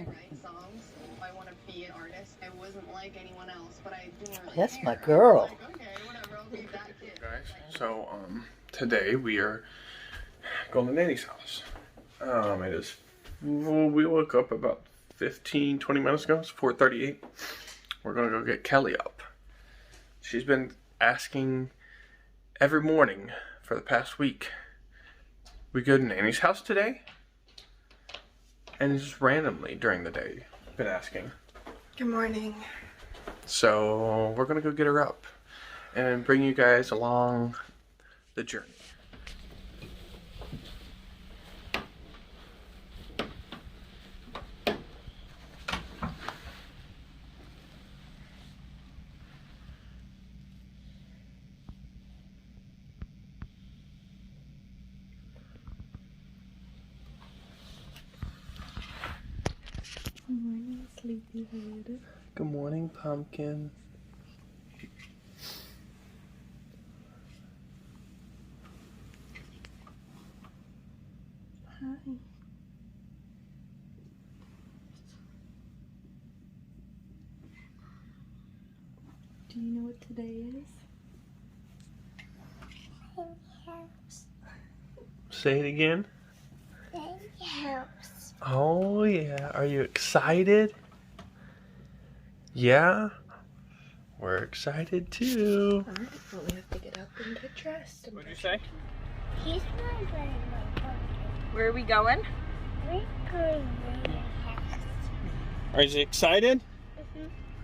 write songs. I want to be an artist. I wasn't like anyone else, but I didn't really That's care. my girl. Like, okay, whatever, I'll be that kid. Guys, so today we are going to Nanny's house. It is, well, we woke up about 15-20 minutes ago. It's 4:38. We're gonna go get Kelly up. She's been asking every morning for the past week. We go to Nanny's house today, and just randomly during the day been asking. Good morning. So we're gonna go get her up and bring you guys along the journey. Good morning, sleepyhead. Good morning, pumpkin. Hi. Do you know what today is? Say it again. House. Oh yeah, are you excited? Yeah? We're excited too. Alright, well we have to get up and get dressed. What'd you say? He's not very much. Where are we going? We're going to the house. Are you excited?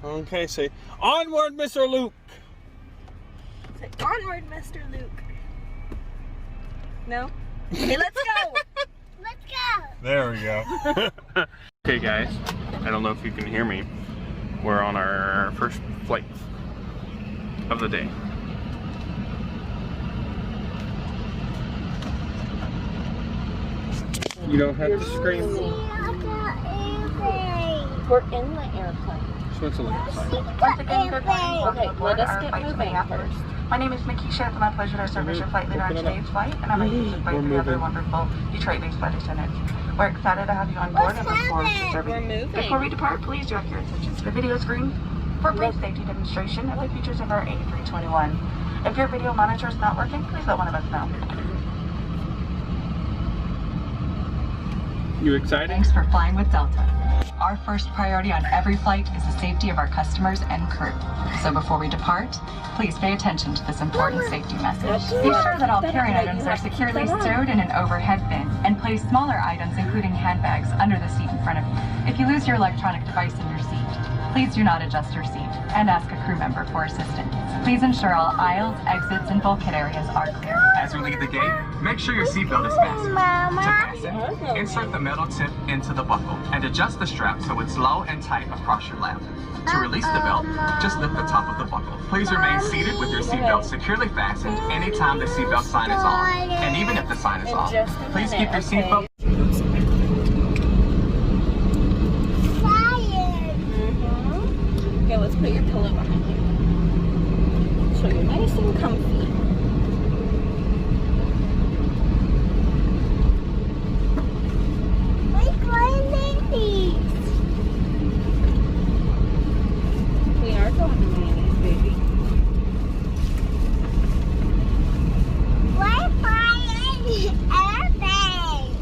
Okay, say onward, Mr. Luke. Say, onward, Mr. Luke. No? Okay, let's go! Let's go. There we go. Okay guys, I don't know if you can hear me. We're on our first flight of the day. You don't have to scream. We're in the airplane. So it's a little side. Once again, good morning. Okay, let us get Flight to moving Minneapolis. first. My name is Makisha. It's my pleasure to serve as your flight leader on today's flight, and I'm excited to invite We're the other moving. wonderful Detroit-based flight attendants. We're excited to have you on board and look forward to serving We're you. moving. Before we depart, please direct your attention to the video screen for a brief safety demonstration of the features of our A321. If your video monitor is not working, please let one of us know. You excited? Thanks for flying with Delta. Our first priority on every flight is the safety of our customers and crew. So before we depart, please pay attention to this important safety message. Be sure that all carry-on items are securely stowed in an overhead bin, and place smaller items, including handbags, under the seat in front of you. If you lose your electronic device in your seat, please do not adjust your seat and ask a crew member for assistance. Please ensure all aisles, exits, and bulkhead areas are clear. As we leave the gate, make sure your seatbelt is fastened. To fasten, insert the metal tip into the buckle and adjust the strap so it's low and tight across your lap. To release the belt, just lift the top of the buckle. Please remain seated with your seatbelt securely fastened anytime the seatbelt sign is on. And even if the sign is off, please keep your seatbelt. Okay, let's put your pillow behind you. So you're nice and comfy. We're going to Nanny's. We are going to Nanny's, baby. We're flying an airplane.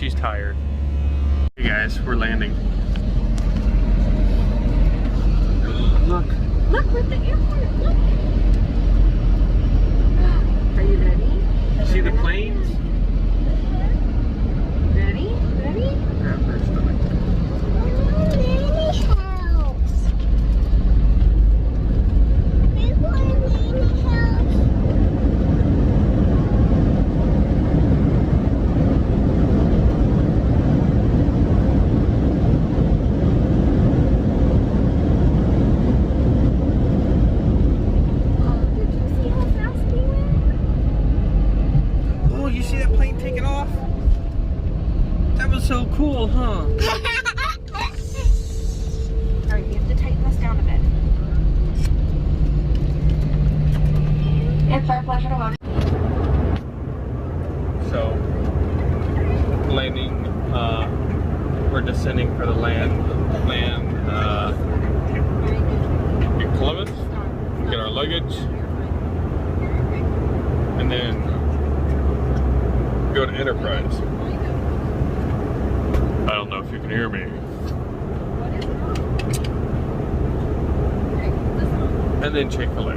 she's tired. Hey guys, we're landing. Look. Look, we're at the airport. Look. Are you ready? See the planes? Ready? Ready? Grab her stomach. Nanny's house. We're going to Nanny's house. Oh, did you see how fast we went? Oh, you see that plane taking off? That was so cool, huh? Alright, you have to tighten this down a bit. It's our pleasure to welcome. So, landing, we're descending for the land in Columbus, get our luggage, and then go to Enterprise. I don't know if you can hear me. And then Chick-fil-A.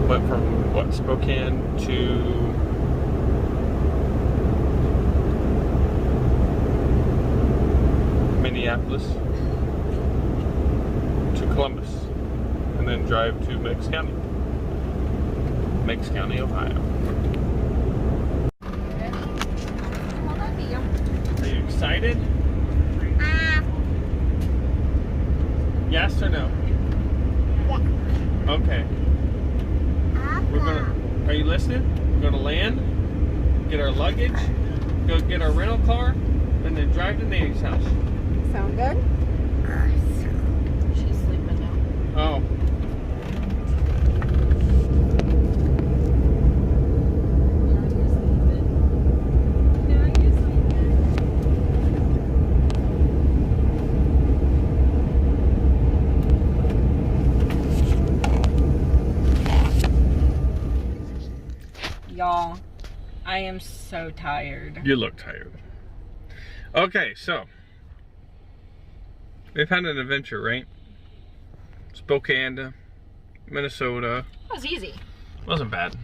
Went from what, Spokane to Minneapolis to Columbus, and then drive to Meigs County, Ohio. Are you excited? Yes or no? Yeah. Okay. Are you listening? We're gonna land, get our luggage, go get our rental car, and then drive to Nanny's house. Sound good? She's sleeping now. Oh. Y'all, I am so tired. You look tired. Okay, so we've had an adventure, right? Spokane to Minnesota. That was easy. Wasn't bad.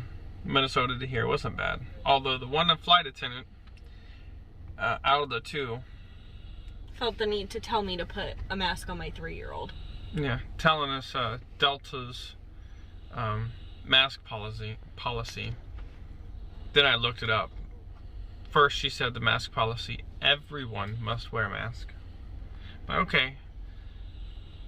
Minnesota to here wasn't bad. Although the one flight attendant, out of the two, Felt the need to tell me to put a mask on my 3-year-old. yeah, telling us Delta's mask policy. Then I looked it up. First, she said the mask policy, everyone must wear a mask. But okay.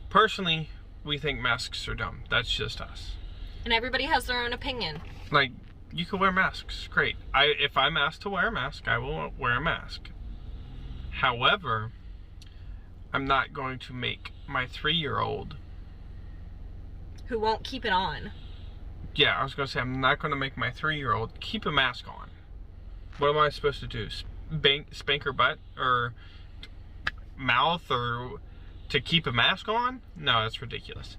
Personally, we think masks are dumb. That's just us. And everybody has their own opinion. Like, you can wear masks, great. If I'm asked to wear a mask, I will wear a mask. However, I'm not going to make my 3-year-old... Who won't keep it on. Yeah, I was going to say, I'm not going to make my 3-year-old keep a mask on. What am I supposed to do? Spank her butt? Or mouth? Or to keep a mask on? No, that's ridiculous.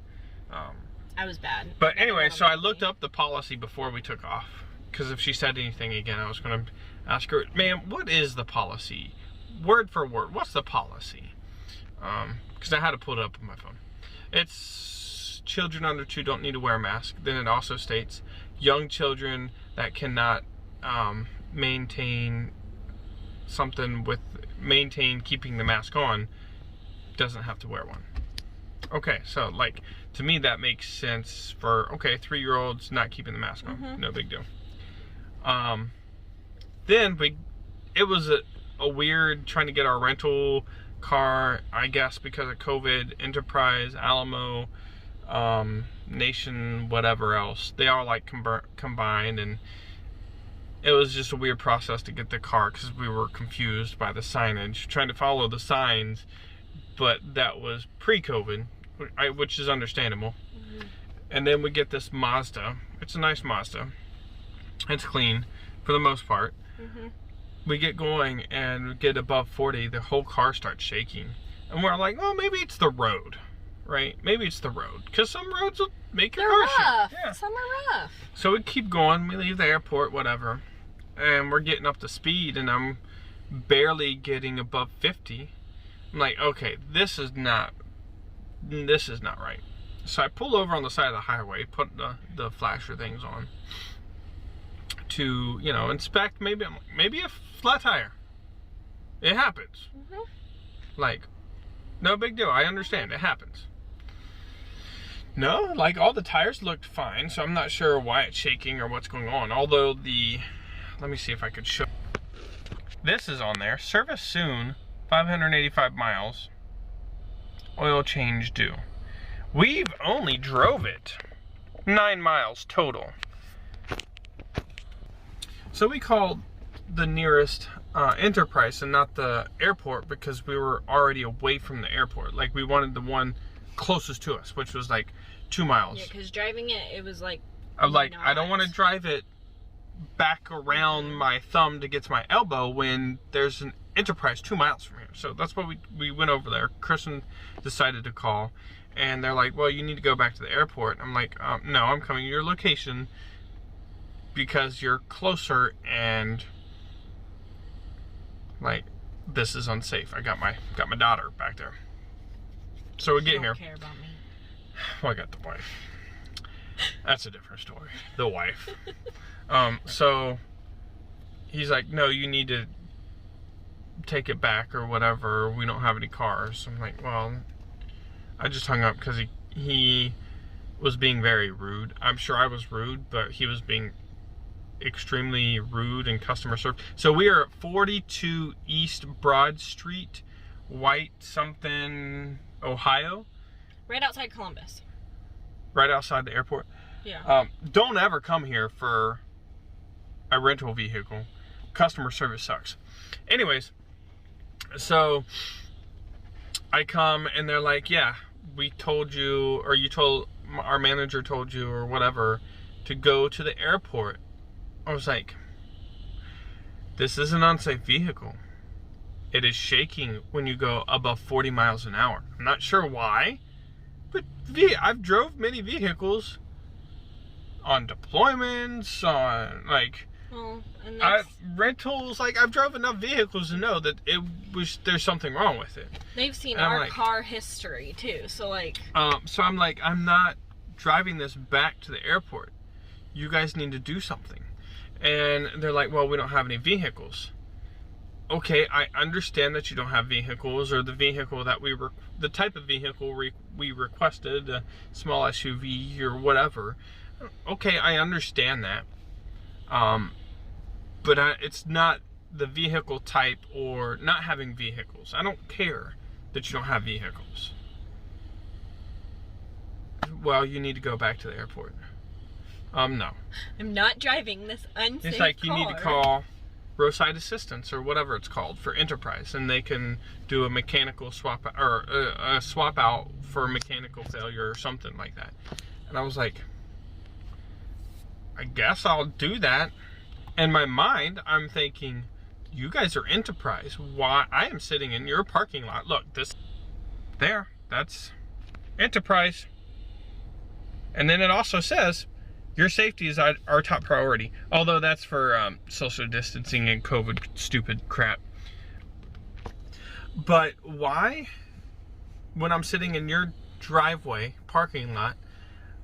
I was bad. But anyway, so I looked up the policy before we took off. Because if she said anything again, I was going to ask her, ma'am, what is the policy? Word for word, what's the policy? Because I had to pull it up on my phone. It's children under 2 don't need to wear a mask. Then it also states young children that cannot maintain keeping the mask on doesn't have to wear one. Okay, so like to me that makes sense for 3-year-olds not keeping the mask on. No big deal. Then it was a weird trying to get our rental car, I guess because of COVID, Enterprise, Alamo, Nation, whatever else. They all like combined, and it was just a weird process to get the car because we were confused by the signage, trying to follow the signs, but that was pre-COVID, which is understandable. And then we get this Mazda. It's a nice Mazda. It's clean for the most part. We get going and get above 40, the whole car starts shaking. And we're like, oh, maybe it's the road, right? Maybe it's the road. Because some roads will make your car rough. shake. Yeah. Some are rough. So we keep going, we leave the airport, whatever. and we're getting up to speed, and I'm barely getting above 50. I'm like, okay, this is not right. So I pull over on the side of the highway, put the flasher things on to, you know, inspect maybe a flat tire. It happens. Like, no big deal. I understand. It happens. No, like all the tires looked fine, so I'm not sure why it's shaking or what's going on. Although let me see if I could show. This is on there. Service soon, 585 miles. Oil change due. We've only drove it 9 miles total. So we called the nearest Enterprise and not the airport because we were already away from the airport. Like, we wanted the one closest to us, which was like 2 miles. Yeah, because driving it was like... I'm like, I don't want to drive it back around my thumb to get to my elbow when there's an Enterprise 2 miles from here. So that's why we went over there. Kristen decided to call, and they're like, well, you need to go back to the airport. I'm like, no, I'm coming to your location because you're closer, and like, this is unsafe. I got my daughter back there. So we get here. Don't care about me. Well, I got the wife. That's a different story. The wife. So he's like, no, you need to take it back or whatever. We don't have any cars. I'm like, well, I just hung up because he was being very rude. I'm sure I was rude, but he was being extremely rude in customer service. So we are at 42 East Broad Street, White something, Ohio. Right outside Columbus. Right outside the airport. Yeah. Don't ever come here for a rental vehicle. Customer service sucks. Anyways, so I come and they're like, yeah, we told you, or you told, our manager told you or whatever, to go to the airport. I was like, this is an unsafe vehicle. It is shaking when you go above 40 miles an hour. I'm not sure why, but I've drove many vehicles on deployments, on like rentals. Like, I've drove enough vehicles to know that there's something wrong with it. They've seen and our car history too, so like. So I'm like, I'm not driving this back to the airport. You guys need to do something. And they're like, well, we don't have any vehicles. Okay, I understand that you don't have vehicles, or the vehicle that the type of vehicle we requested, a small SUV or whatever. Okay, I understand that. But it's not the vehicle type or not having vehicles. I don't care that you don't have vehicles. Well, you need to go back to the airport. No. I'm not driving this unsafe It's like, car. You need to call roadside assistance or whatever it's called for Enterprise, and they can do a mechanical swap or a swap out for mechanical failure or something like that. And I was like, I guess I'll do that. In my mind, I'm thinking, you guys are Enterprise. Why? I am sitting in your parking lot. Look, that's Enterprise. And then it also says, your safety is our top priority. Although that's for social distancing and COVID stupid crap. But why, when I'm sitting in your driveway parking lot,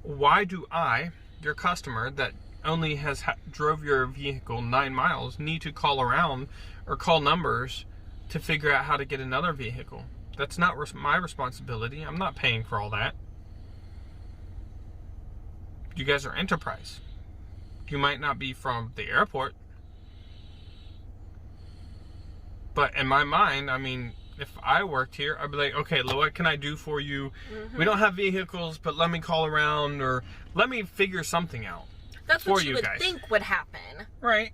why do I, your customer that only drove your vehicle 9 miles, need to call around or call numbers to figure out how to get another vehicle? That's not my responsibility. I'm not paying for all that. You guys are Enterprise. You might not be from the airport, but in my mind, I mean, if I worked here, I'd be like, okay, what can I do for you? We don't have vehicles, but let me call around, or let me figure something out. That's what you would think would happen. Right.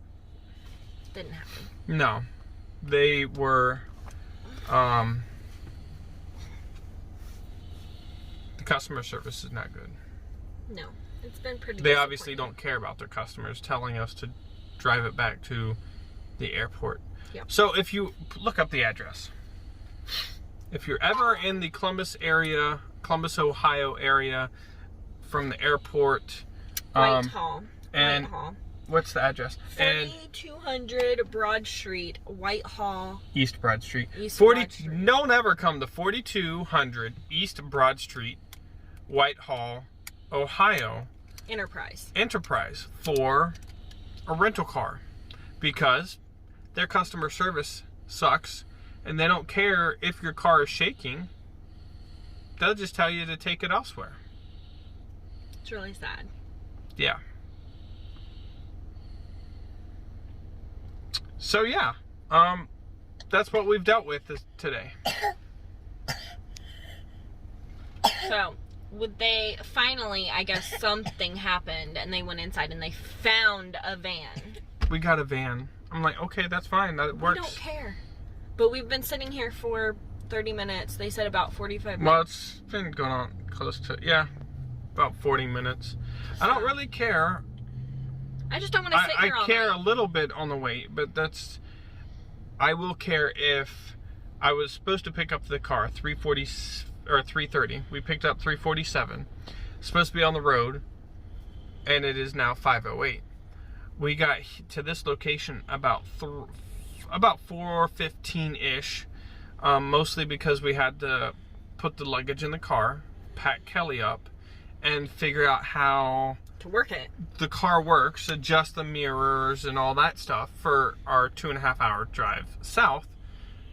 Didn't happen. No. They were, the customer service is not good. No. It's been pretty They obviously don't care about their customers, telling us to drive it back to the airport. Yep. So if you look up the address, if you're ever in the Columbus area, Columbus, Ohio area, from the airport, Whitehall. and Whitehall. What's the address? And 4200 Broad Street, Whitehall. East Broad Street. East 40. Broad Street. Don't ever come to 4200 East Broad Street, Whitehall, Ohio. Enterprise for a rental car, because their customer service sucks, and they don't care if your car is shaking. They'll just tell you to take it elsewhere. It's really sad. Yeah. So yeah, that's what we've dealt with today. So, would they finally, I guess something happened and they went inside and they found a van. We got a van. I'm like, okay, that's fine. That works. We don't care. But we've been sitting here for 30 minutes. They said about 45 minutes. Well, it's been going on close to, yeah, about 40 minutes. I don't really care. I just don't want to sit here all I care night. a little bit on the way, but that's, I will care if I was supposed to pick up the car 3:40 or 3:30. We picked up 3:47. Supposed to be on the road, and it is now 5:08. We got to this location about 4:15-ish, mostly because we had to put the luggage in the car, pack Kelly up, and figure out how To work it. the car works, adjust the mirrors and all that stuff for our 2.5-hour drive south.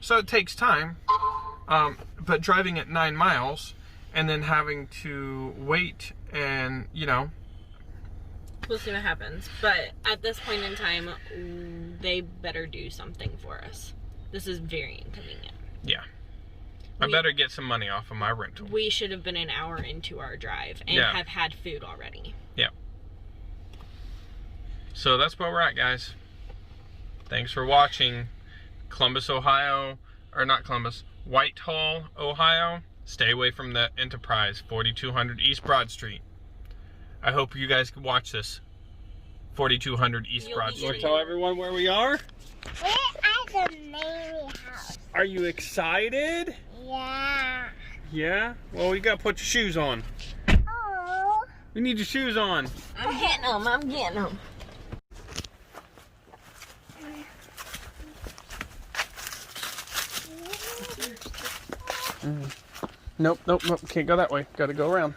So it takes time, but driving at 9 miles and then having to wait, and you know, We'll see what happens. But at this point in time, they better do something for us. This is very inconvenient. yeah, I better get some money off of my rental. We should have been an hour into our drive and Yeah. have had food already. Yeah. So that's where we're at, guys. Thanks for watching. Columbus, Ohio, or not Columbus, Whitehall, Ohio. Stay away from the Enterprise, 4200 East Broad Street. I hope you guys can watch this. 4200 East You'll Broad be Street. getting- Tell everyone where we are. We're at the Nanny house. Are you excited? Yeah. Yeah? Well, you gotta put your shoes on. Oh. We need your shoes on. I'm getting them. I'm getting them. Nope, nope, nope. Can't go that way. Gotta go around.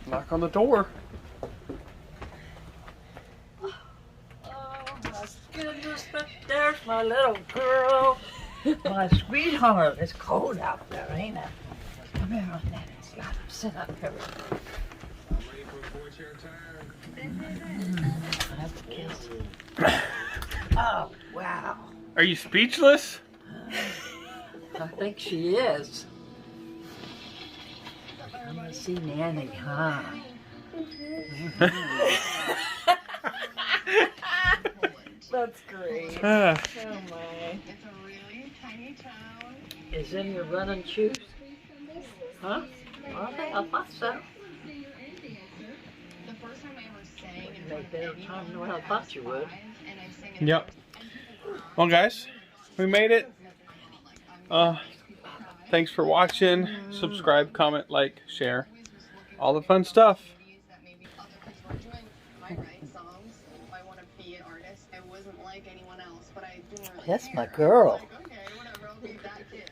Knock on the door. Oh my goodness, but there's my little girl. My sweetheart. It's cold out there, ain't it? Come here on that. Sit up here. Have a kiss. Oh, wow. Are you speechless? I think she is. I'm gonna see Nanny, huh? That's great. Ah. Oh my. It's a really tiny town. Is in your running shoes? Huh? Okay, I thought so. The first time I ever sang in Make front of better anyone, time than what I was thought you would. 5, and I sang in Yep. front of Well, guys, we made it. Thanks for watching. Subscribe, comment, like, share. All the fun stuff. that maybe other kids were doing. I write songs. If I want to be an artist, I wasn't like anyone else, but I didn't really That's care. my girl. I was like, okay, whatever, I'll be that kid.